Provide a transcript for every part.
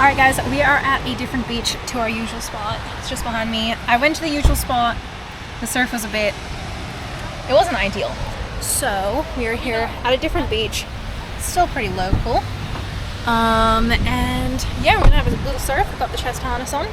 Alright guys, we are at a different beach to our usual spot. It's just behind me. I went to the usual spot. The surf was it wasn't ideal. So we are here at a different beach. Still pretty local. And yeah, we're gonna have a little surf. We've got the chest harness on.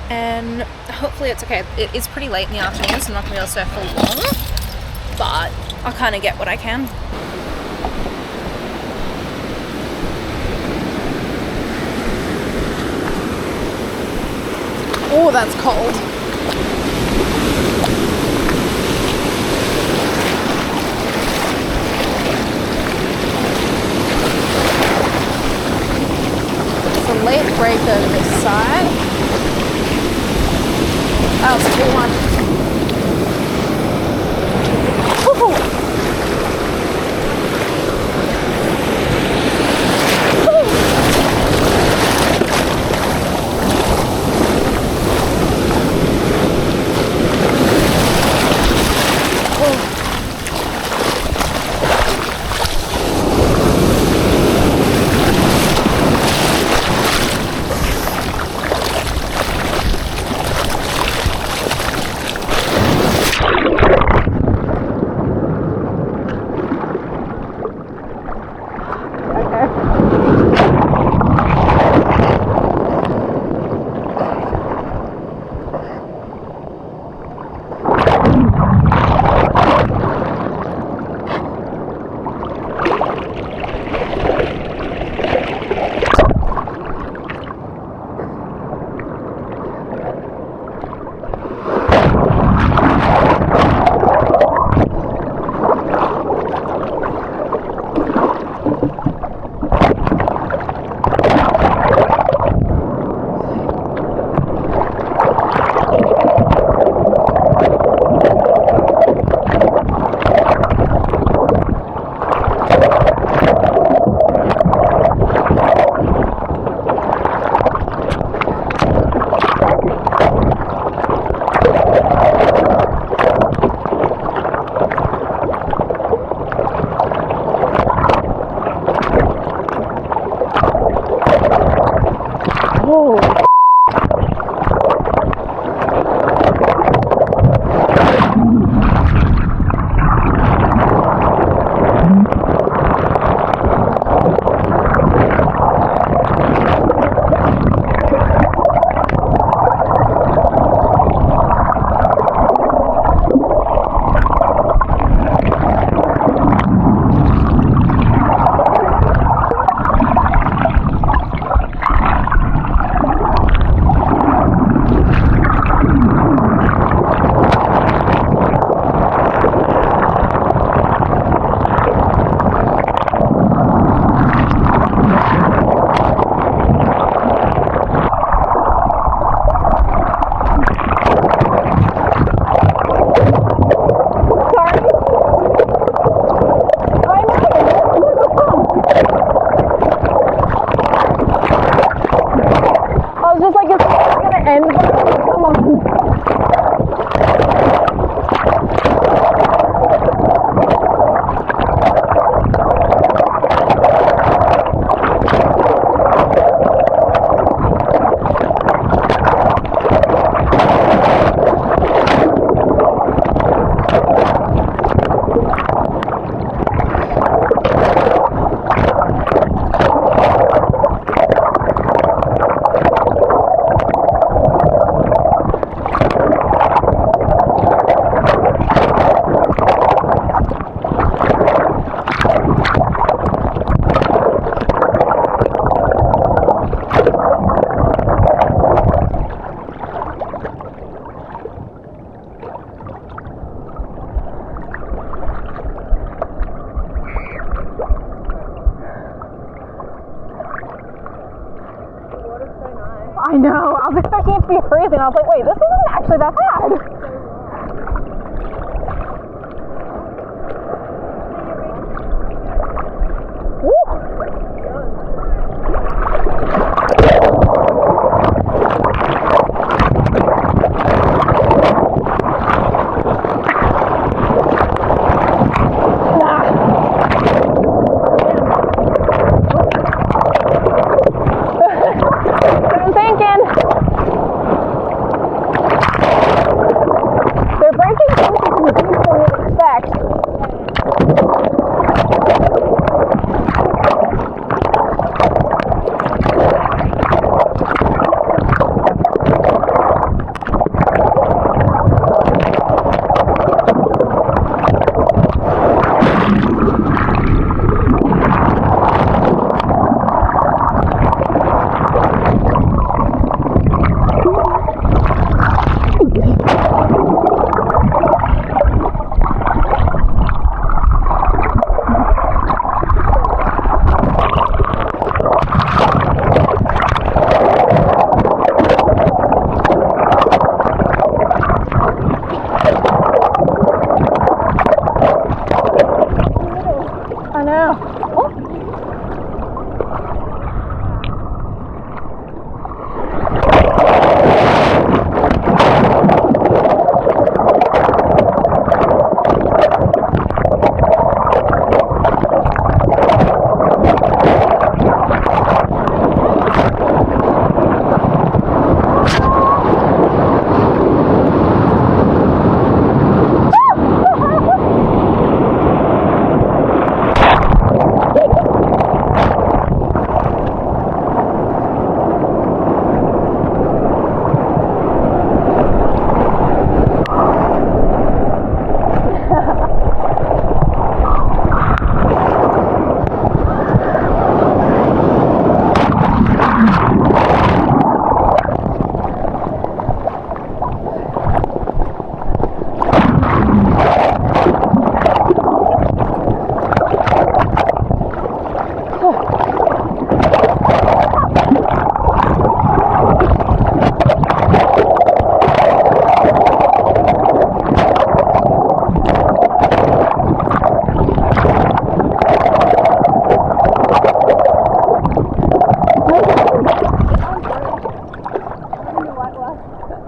And hopefully it's okay. It is pretty late in the afternoon, so I'm not gonna be able to surf for long. But I'll kind of get what I can. Oh, that's cold. It's a late breaker this side. Oh, it's a big one. Woo-hoo. I know, I was expecting it to be freezing. I was like, wait, this isn't actually that bad.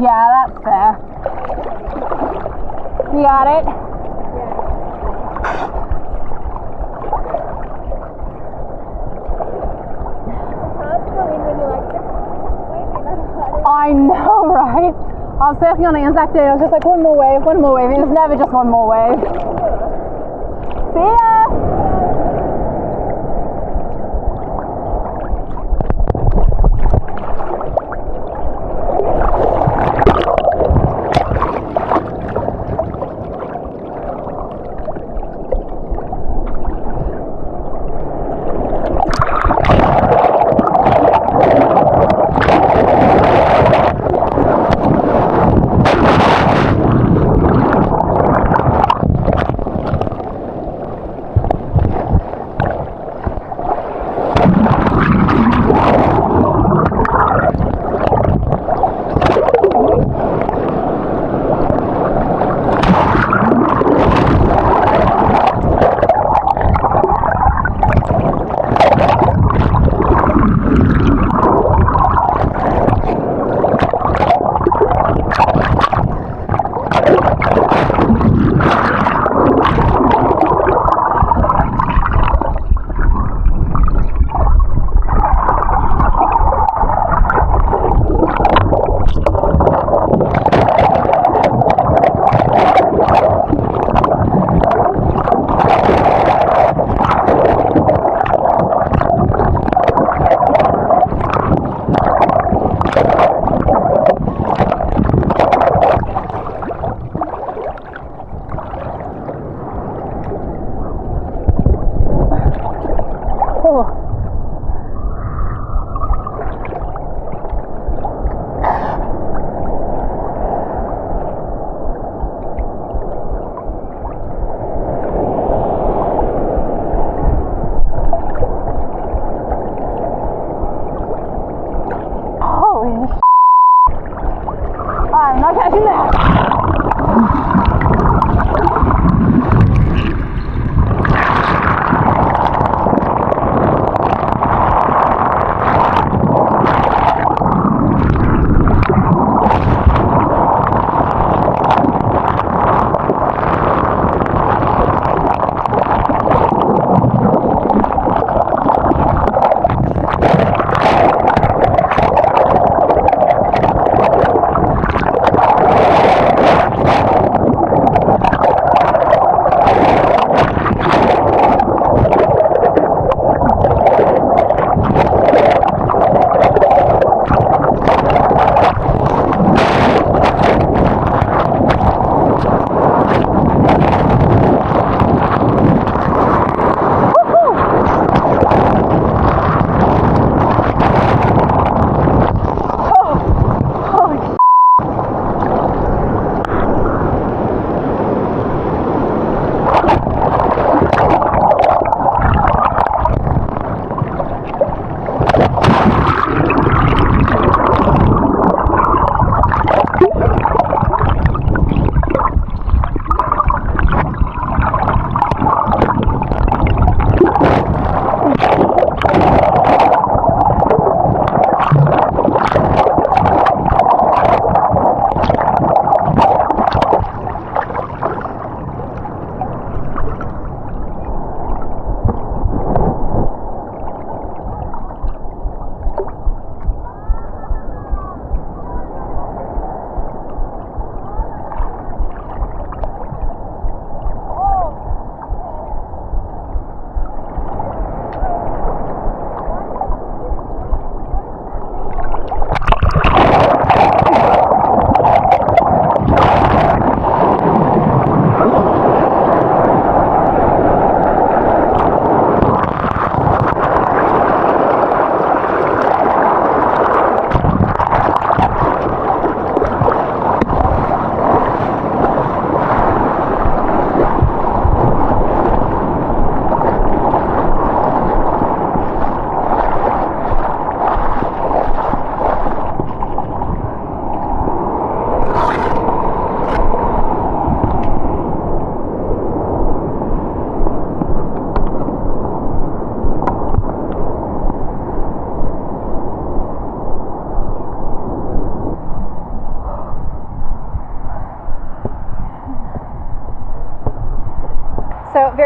Yeah, that's fair. You got it? I know, right? I was surfing on Anzac Day, I was just like, one more wave. It was never just one more wave. See ya!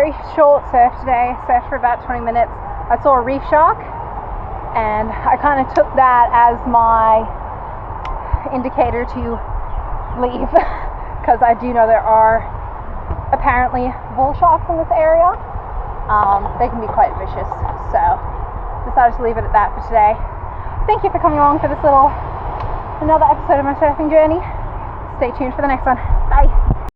very short surf today. Surfed for about 20 minutes. I saw a reef shark, and I kind of took that as my indicator to leave because I do know there are apparently bull sharks in this area. They can be quite vicious, so decided to leave it at that for today. Thank you for coming along for this another episode of my surfing journey. Stay tuned for the next one.